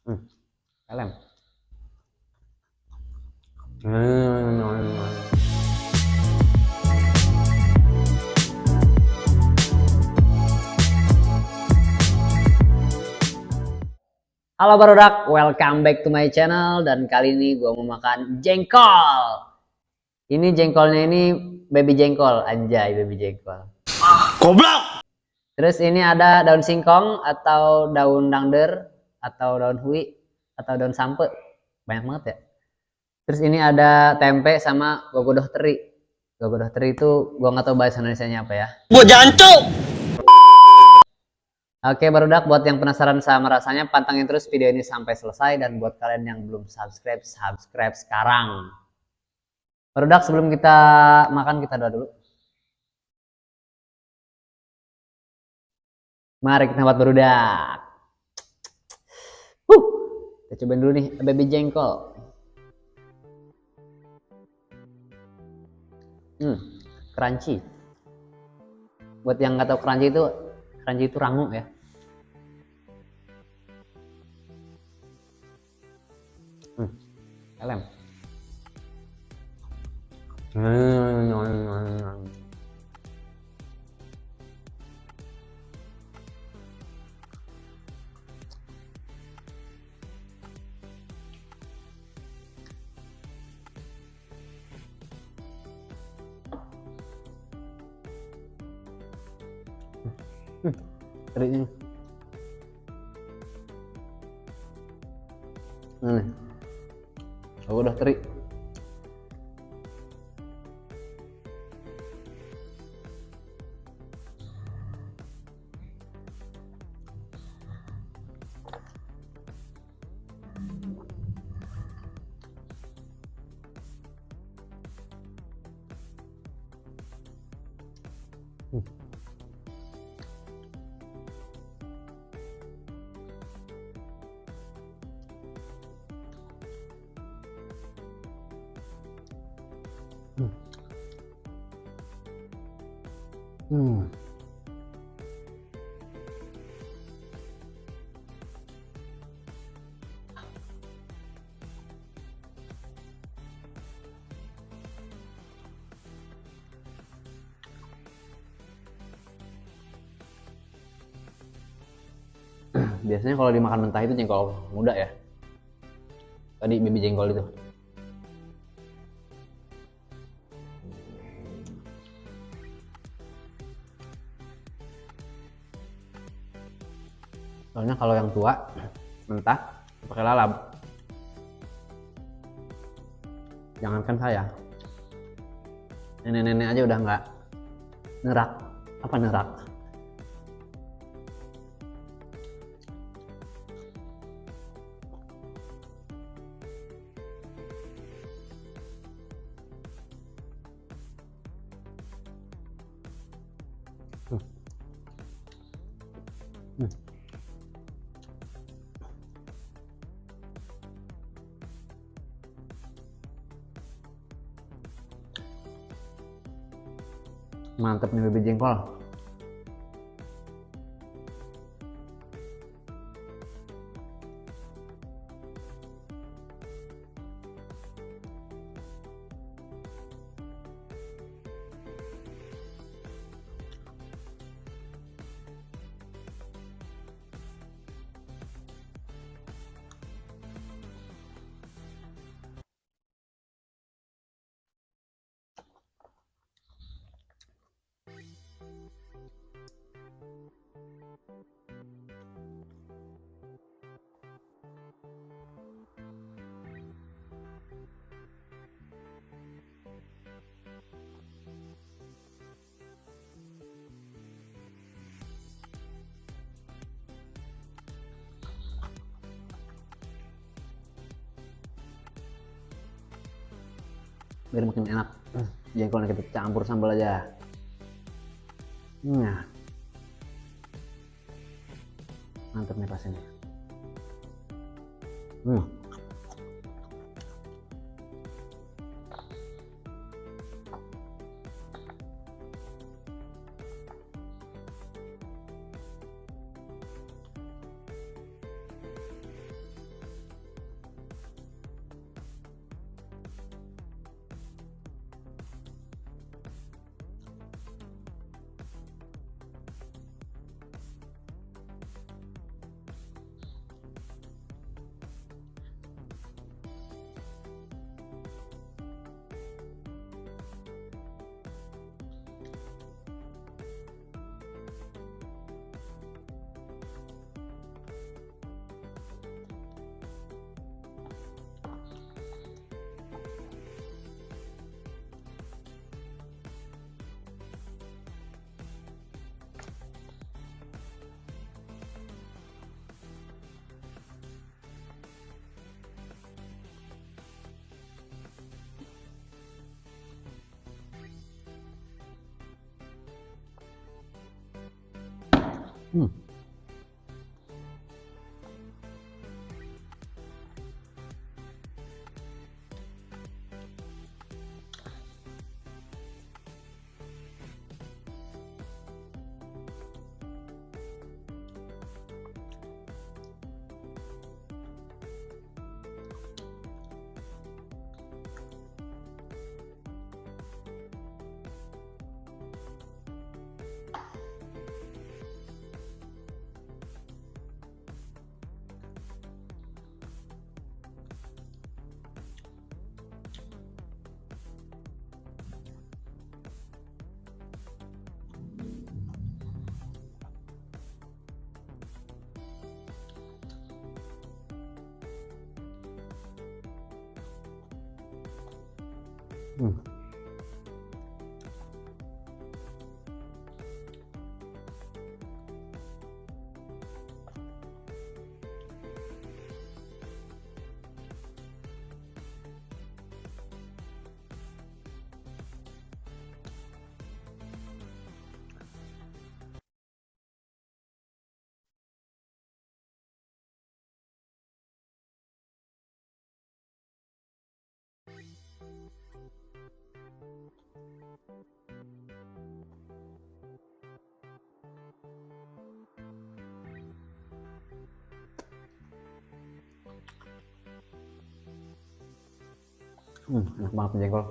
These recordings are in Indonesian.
Hmm, Kalem. Hmm. Halo barudak, welcome back to my channel. Dan kali ini gue mau makan jengkol. Ini jengkolnya ini baby jengkol, anjay baby jengkol. Goblok. Terus ini ada daun singkong atau daun dangder atau daun hui atau daun sampe, banyak banget ya. Terus ini ada tempe sama gogodoh teri. Gogodoh teri itu gue nggak tahu bahasa Indonesianya apa ya. Gua jancuk. Oke barudak, buat yang penasaran sama rasanya pantengin terus video ini sampai selesai, dan buat kalian yang belum subscribe, subscribe sekarang. Barudak, sebelum kita makan kita doa dulu. Mari kita buat barudak. Kita cobain dulu nih baby jengkol. Crunchy. Buat yang nggak tahu crunchy itu rangu ya. Kalem. Terinya. Aku udah teri. Biasanya kalau dimakan mentah itu jengkol muda ya. Tadi baby jengkol itu. Soalnya kalau yang tua mentah pakai lalap. Jangankan saya, nenek-nenek aja udah nggak nerak. Apa nerak? Mantep nih baby jengkol. Biar makin enak, jengkolnya kita campur sambal aja. Nah, mantep nih pas ini. Hmm. Hmm. Enak banget jengkol.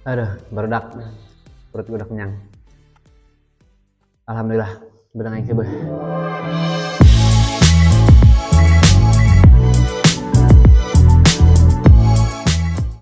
Aduh, barudak. Perut gue udah kenyang. Alhamdulillah. Sebentar aing sih, Beuh.